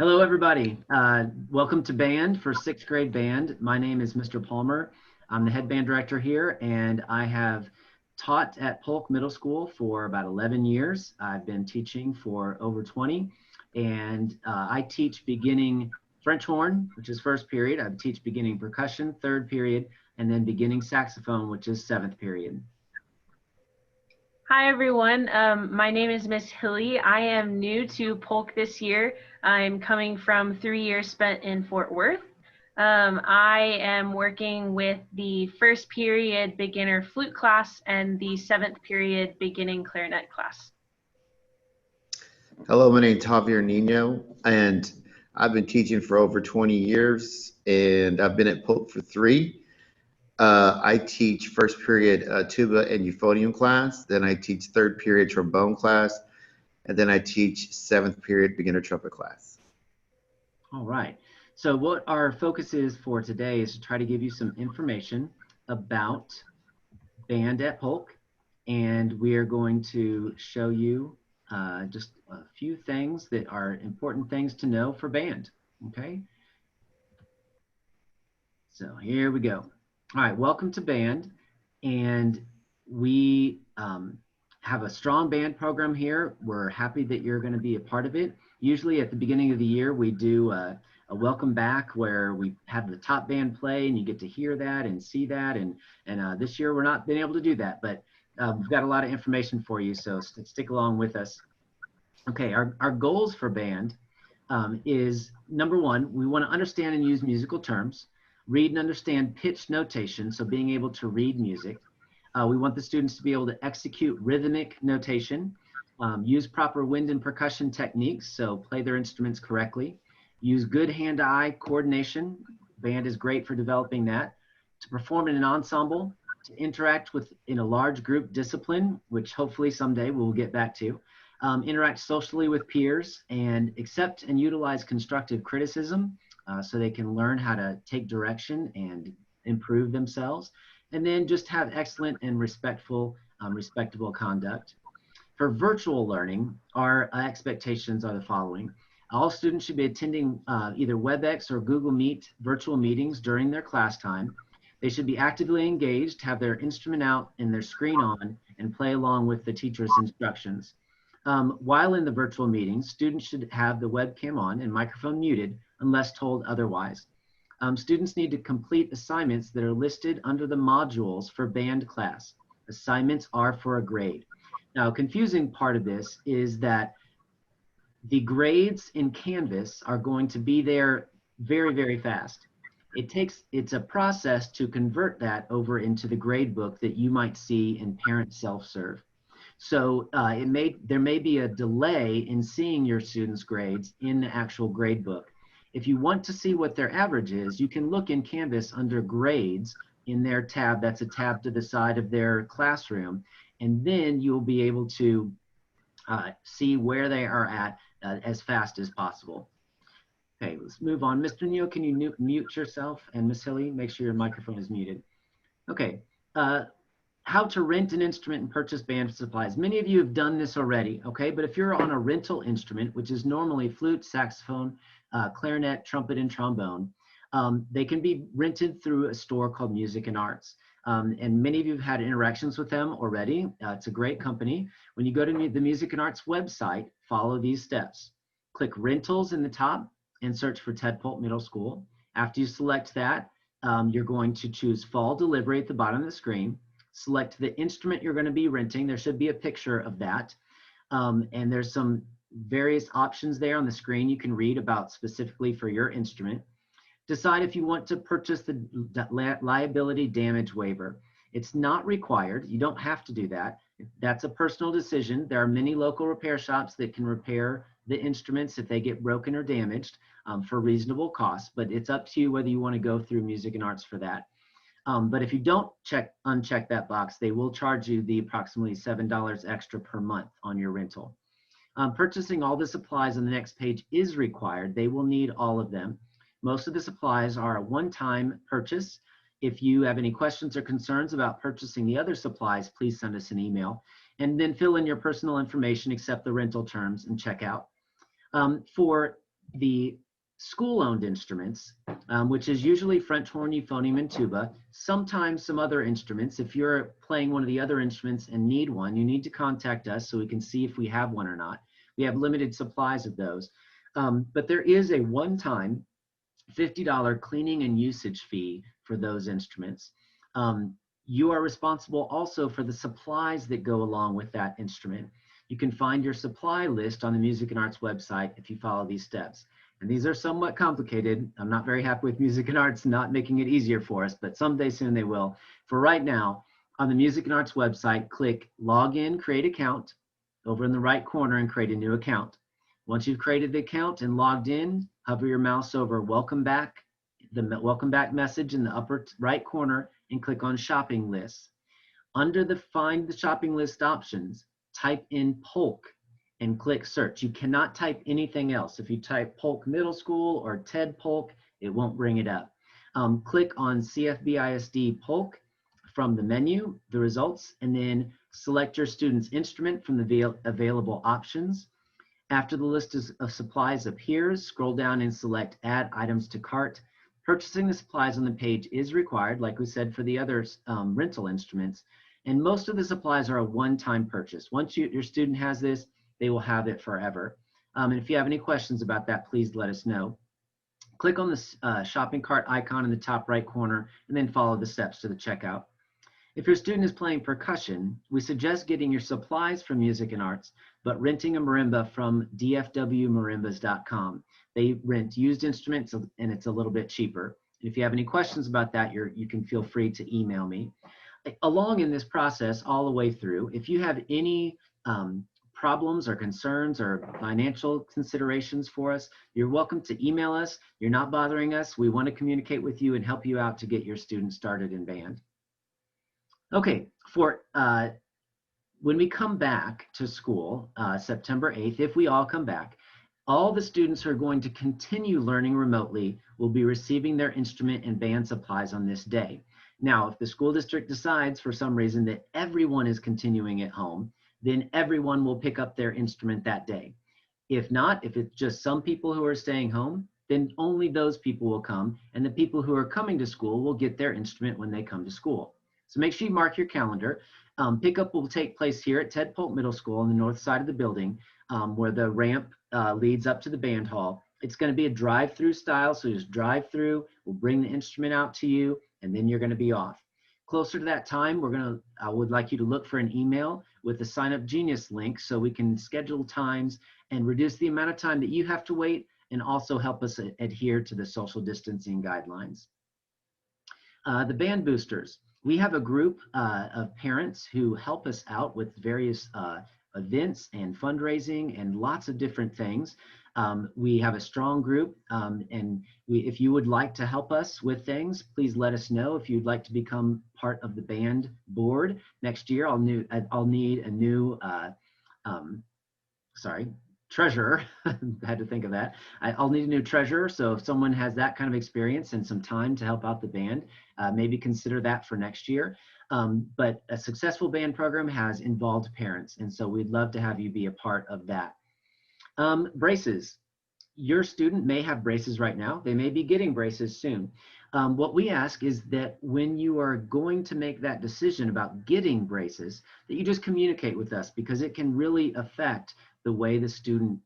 Hello, everybody. Welcome to band for sixth grade band. My name is Mr. Palmer. I'm the head band director here, and I have taught at Polk Middle School for about 11 years. I've been teaching for over 20, and I teach beginning French horn, which is first period. I teach beginning percussion, third period, and then beginning saxophone, which is seventh period. Hi everyone, my name is Miss Hilly. I am new to Polk this year. I'm coming from 3 years spent in Fort Worth. I am working with the first period beginner flute class and the seventh period beginning clarinet class. Hello, my name is Javier Nino, and I've been teaching for over 20 years, and I've been at Polk for 3. I teach first period tuba and euphonium class, then I teach third period trombone class, and then I teach seventh period beginner trumpet class. All right. So what our focus is for today is to try to give you some information about band at Polk, and we are going to show you just a few things that are important things to know for band. Okay. So here we go. All right, welcome to band, and we have a strong band program here. We're happy that you're going to be a part of it. Usually at the beginning of the year, we do a welcome back where we have the top band play, and you get to hear that and see that. And this year we're not been able to do that, but we've got a lot of information for you, so stick along with us. Okay, our goals for band is number one, we want to understand and use musical terms. Read and understand pitch notation, so being able to read music. We want the students to be able to execute rhythmic notation, use proper wind and percussion techniques, so play their instruments correctly, use good hand-eye coordination. Band is great for developing that. To perform in an ensemble, to interact in a large group discipline, which hopefully someday we'll get back to. Interact socially with peers, and accept and utilize constructive criticism, so they can learn how to take direction and improve themselves, and then just have excellent and respectful, respectable conduct. For virtual learning, our expectations are the following. All students should be attending either WebEx or Google Meet virtual meetings during their class time. They should be actively engaged, have their instrument out and their screen on, and play along with the teacher's instructions. While in the virtual meetings, students should have the webcam on and microphone muted unless told otherwise. Students need to complete assignments that are listed under the modules for band class. Assignments are for a grade. Now, a confusing part of this is that the grades in Canvas are going to be there very, very fast. It's a process to convert that over into the grade book that you might see in Parent Self-Serve. So there may be a delay in seeing your students' grades in the actual grade book. If you want to see what their average is, you can look in Canvas under grades in their tab. That's a tab to the side of their classroom. And then you'll be able to see where they are at as fast as possible. Okay, let's move on. Mr. Neal, can you mute yourself? And Ms. Hilly, make sure your microphone is muted. Okay. How to rent an instrument and purchase band supplies. Many of you have done this already, okay? But if you're on a rental instrument, which is normally flute, saxophone, clarinet, trumpet, and trombone, they can be rented through a store called Music and Arts. And many of you have had interactions with them already. It's a great company. When you go to the Music and Arts website, follow these steps. Click Rentals in the top and search for Ted Polk Middle School. After you select that, you're going to choose Fall Delivery at the bottom of the screen. Select the instrument you're going to be renting. There should be a picture of that. And there's some various options there on the screen you can read about specifically for your instrument. Decide if you want to purchase the liability damage waiver. It's not required. You don't have to do that. That's a personal decision. There are many local repair shops that can repair the instruments if they get broken or damaged for reasonable costs, but it's up to you whether you want to go through Music and Arts for that. But if you don't uncheck that box, they will charge you the approximately $7 extra per month on your rental. Purchasing all the supplies on the next page is required. They will need all of them. Most of the supplies are a one-time purchase. If you have any questions or concerns about purchasing the other supplies, please send us an email. And then fill in your personal information, accept the rental terms, and check out. For the school-owned instruments, which is usually French horn, euphonium, and tuba, sometimes some other instruments. If you're playing one of the other instruments and need one, you need to contact us so we can see if we have one or not. We have limited supplies of those. But there is a one-time $50 cleaning and usage fee for those instruments. You are responsible also for the supplies that go along with that instrument. You can find your supply list on the Music and Arts website if you follow these steps. And these are somewhat complicated. I'm not very happy with Music and Arts not making it easier for us, but someday soon they will. For right now, on the Music and Arts website, click Login, Create Account over in the right corner and create a new account. Once you've created the account and logged in, hover your mouse over Welcome Back, the Welcome Back message in the upper right corner, and click on Shopping Lists. Under the Find the Shopping List options, type in Polk and click Search. You cannot type anything else. If you type Polk Middle School or Ted Polk, it won't bring it up. Click on CFBISD Polk from the menu, the results, and then select your student's instrument from the available options. After the list of supplies appears, scroll down and select Add Items to Cart. Purchasing the supplies on the page is required, like we said for the other rental instruments, and most of the supplies are a one-time purchase. Once your student has this, they will have it forever. And if you have any questions about that, please let us know. Click on the shopping cart icon in the top right corner and then follow the steps to the checkout. If your student is playing percussion, we suggest getting your supplies from Music and Arts, but renting a marimba from dfwmarimbas.com. They rent used instruments and it's a little bit cheaper. If you have any questions about that, you can feel free to email me. Along in this process, all the way through, if you have any problems or concerns or financial considerations for us, you're welcome to email us. You're not bothering us. We want to communicate with you and help you out to get your student started in band. Okay, for when we come back to school, September 8th, if we all come back, all the students who are going to continue learning remotely will be receiving their instrument and band supplies on this day. Now, if the school district decides for some reason that everyone is continuing at home, then everyone will pick up their instrument that day. If not, if it's just some people who are staying home, then only those people will come, and the people who are coming to school will get their instrument when they come to school. So make sure you mark your calendar. Pickup will take place here at Ted Polk Middle School on the north side of the building, where the ramp leads up to the band hall. It's going to be a drive-through style, so just drive through, we'll bring the instrument out to you, and then you're going to be off. Closer to that time, I would like you to look for an email with the Sign Up Genius link so we can schedule times and reduce the amount of time that you have to wait and also help us adhere to the social distancing guidelines. The band boosters. We have a group of parents who help us out with various events and fundraising and lots of different things. We have a strong group, and if you would like to help us with things, please let us know. If you'd like to become part of the band board next year, I'll need a new treasurer. I had to think of that. I'll need a new treasurer. So if someone has that kind of experience and some time to help out the band, maybe consider that for next year. But a successful band program has involved parents, and so we'd love to have you be a part of that. Braces. Your student may have braces right now. They may be getting braces soon. What we ask is that when you are going to make that decision about getting braces, that you just communicate with us, because it can really affect the way the student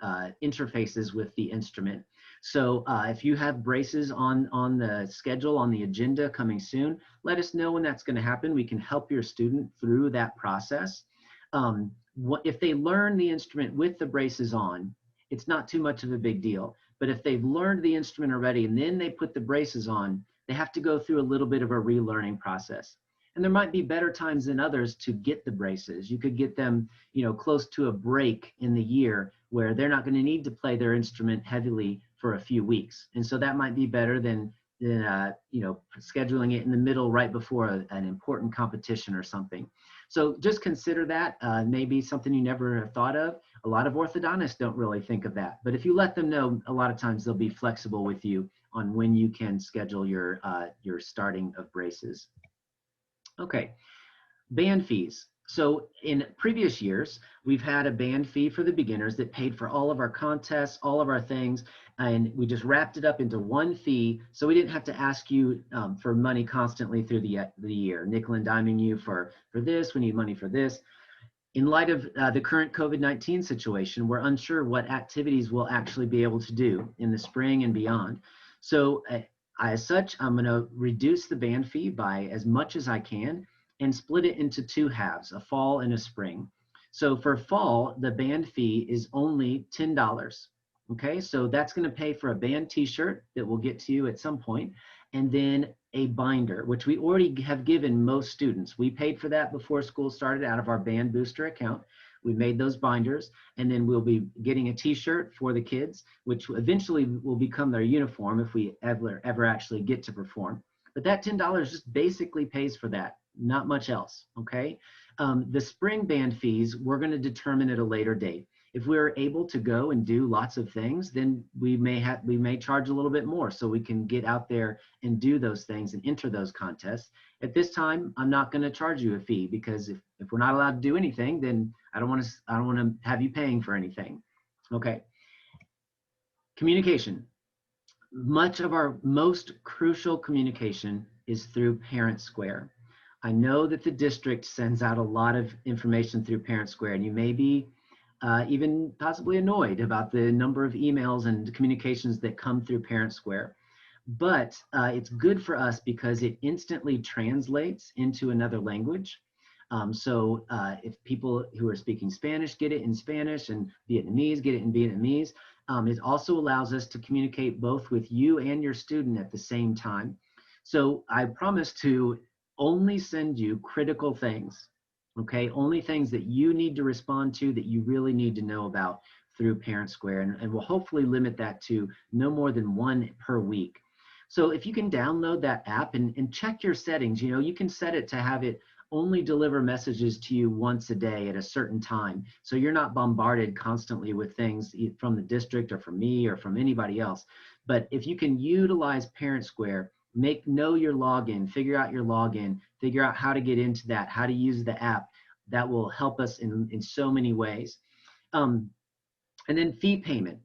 interfaces with the instrument. So if you have braces on the schedule, on the agenda coming soon, let us know when that's going to happen. We can help your student through that process. If they learn the instrument with the braces on, it's not too much of a big deal. But if they've learned the instrument already and then they put the braces on, they have to go through a little bit of a relearning process. And there might be better times than others to get the braces. You could get them, close to a break in the year where they're not going to need to play their instrument heavily for a few weeks. And so that might be better than scheduling it in the middle right before an important competition or something. So just consider that. Maybe something you never have thought of. A lot of orthodontists don't really think of that. But if you let them know, a lot of times they'll be flexible with you on when you can schedule your starting of braces. Okay, band fees. So in previous years, we've had a band fee for the beginners that paid for all of our contests, all of our things, and we just wrapped it up into one fee, so we didn't have to ask you for money constantly through the year, nickel and diming you for this, we need money for this. In light of the current COVID-19 situation, we're unsure what activities we'll actually be able to do in the spring and beyond. So as such, I'm going to reduce the band fee by as much as I can and split it into two halves, a fall and a spring. So for fall, the band fee is only $10. Okay, so that's going to pay for a band t-shirt that we'll get to you at some point, and then a binder, which we already have given most students. We paid for that before school started out of our band booster account. We made those binders, and then we'll be getting a t-shirt for the kids, which eventually will become their uniform if we ever actually get to perform. But that $10 just basically pays for that, not much else, okay? The spring band fees, we're gonna determine at a later date. If we're able to go and do lots of things, then we may charge a little bit more so we can get out there and do those things and enter those contests. At this time, I'm not going to charge you a fee, because if we're not allowed to do anything, then I don't want to have you paying for anything. Okay. Communication. Much of our most crucial communication is through Parent Square. I know that the district sends out a lot of information through Parent Square, and you may be even possibly annoyed about the number of emails and communications that come through Parent Square. But it's good for us because it instantly translates into another language. So if people who are speaking Spanish get it in Spanish and Vietnamese get it in Vietnamese, it also allows us to communicate both with you and your student at the same time. So I promise to only send you critical things. Okay, only things that you need to respond to, that you really need to know about through Parent Square, and we'll hopefully limit that to no more than one per week. So if you can download that app and check your settings, you know, you can set it to have it only deliver messages to you once a day at a certain time. So you're not bombarded constantly with things from the district or from me or from anybody else. But if you can utilize Parent Square, know your login, figure out your login, figure out how to get into that, how to use the app. That will help us in so many ways. And then fee payment.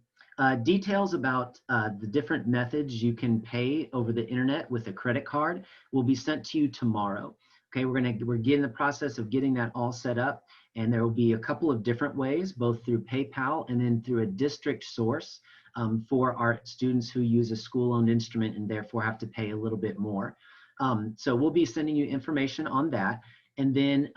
Details about the different methods you can pay over the internet with a credit card will be sent to you tomorrow. Okay, we're getting the process of getting that all set up, and there will be a couple of different ways, both through PayPal and then through a district source for our students who use a school-owned instrument and therefore have to pay a little bit more. So we'll be sending you information on that. And then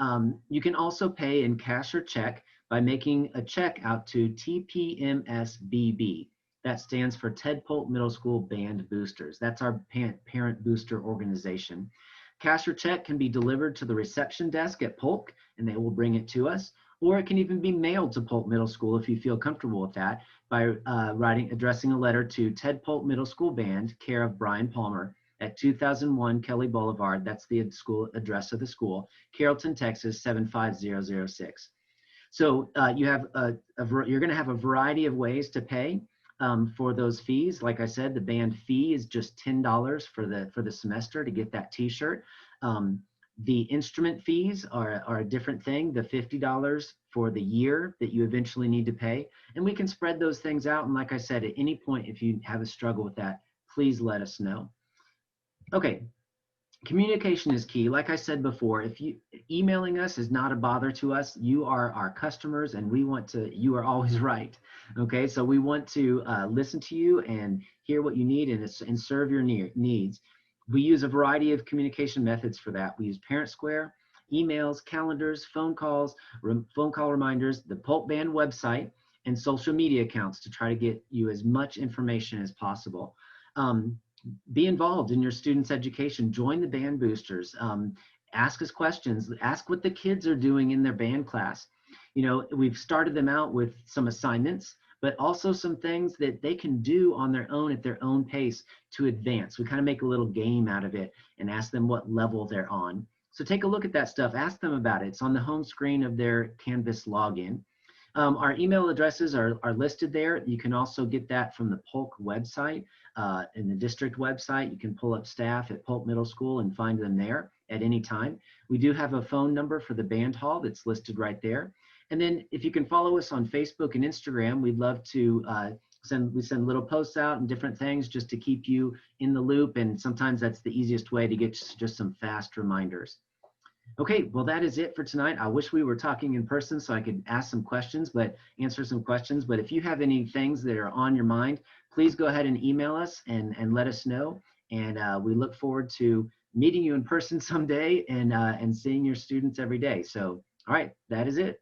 you can also pay in cash or check by making a check out to TPMSBB. That stands for Ted Polk Middle School Band Boosters. That's our parent booster organization. Cash or check can be delivered to the reception desk at Polk, and they will bring it to us. Or it can even be mailed to Polk Middle School if you feel comfortable with that, by addressing a letter to Ted Polk Middle School Band, care of Brian Palmer, at 2001 Kelly Boulevard. That's the school address of the school, Carrollton, Texas 75006. So you have you're going to have a variety of ways to pay for those fees. Like I said, the band fee is just $10 for the semester to get that T-shirt. The instrument fees are a different thing, the $50 for the year that you eventually need to pay. And we can spread those things out. And like I said, at any point, if you have a struggle with that, please let us know. Okay, communication is key. Like I said before, if emailing us is not a bother to us, you are our customers, and you are always right. Okay, so we want to listen to you and hear what you need and serve your needs. We use a variety of communication methods for that. We use Parent Square, emails, calendars, phone call reminders, the Polk Band website, and social media accounts to try to get you as much information as possible. Be involved in your students' education. Join the band boosters. Ask us questions. Ask what the kids are doing in their band class. You know, we've started them out with some assignments, but also some things that they can do on their own at their own pace to advance. We kind of make a little game out of it and ask them what level they're on. So take a look at that stuff. Ask them about it. It's on the home screen of their Canvas login. Our email addresses are listed there. You can also get that from the Polk website, in the district website. You can pull up staff at Polk Middle School and find them there. at any time. We do have a phone number for the band hall that's listed right there. And then if you can follow us on Facebook and Instagram, we'd love to send little posts out and different things just to keep you in the loop. And sometimes that's the easiest way to get just some fast reminders. Okay, well, that is it for tonight. I wish we were talking in person so I could ask some questions, answer some questions. But if you have any things that are on your mind, please go ahead and email us and let us know. And we look forward to meeting you in person someday and seeing your students every day. So, all right, that is it.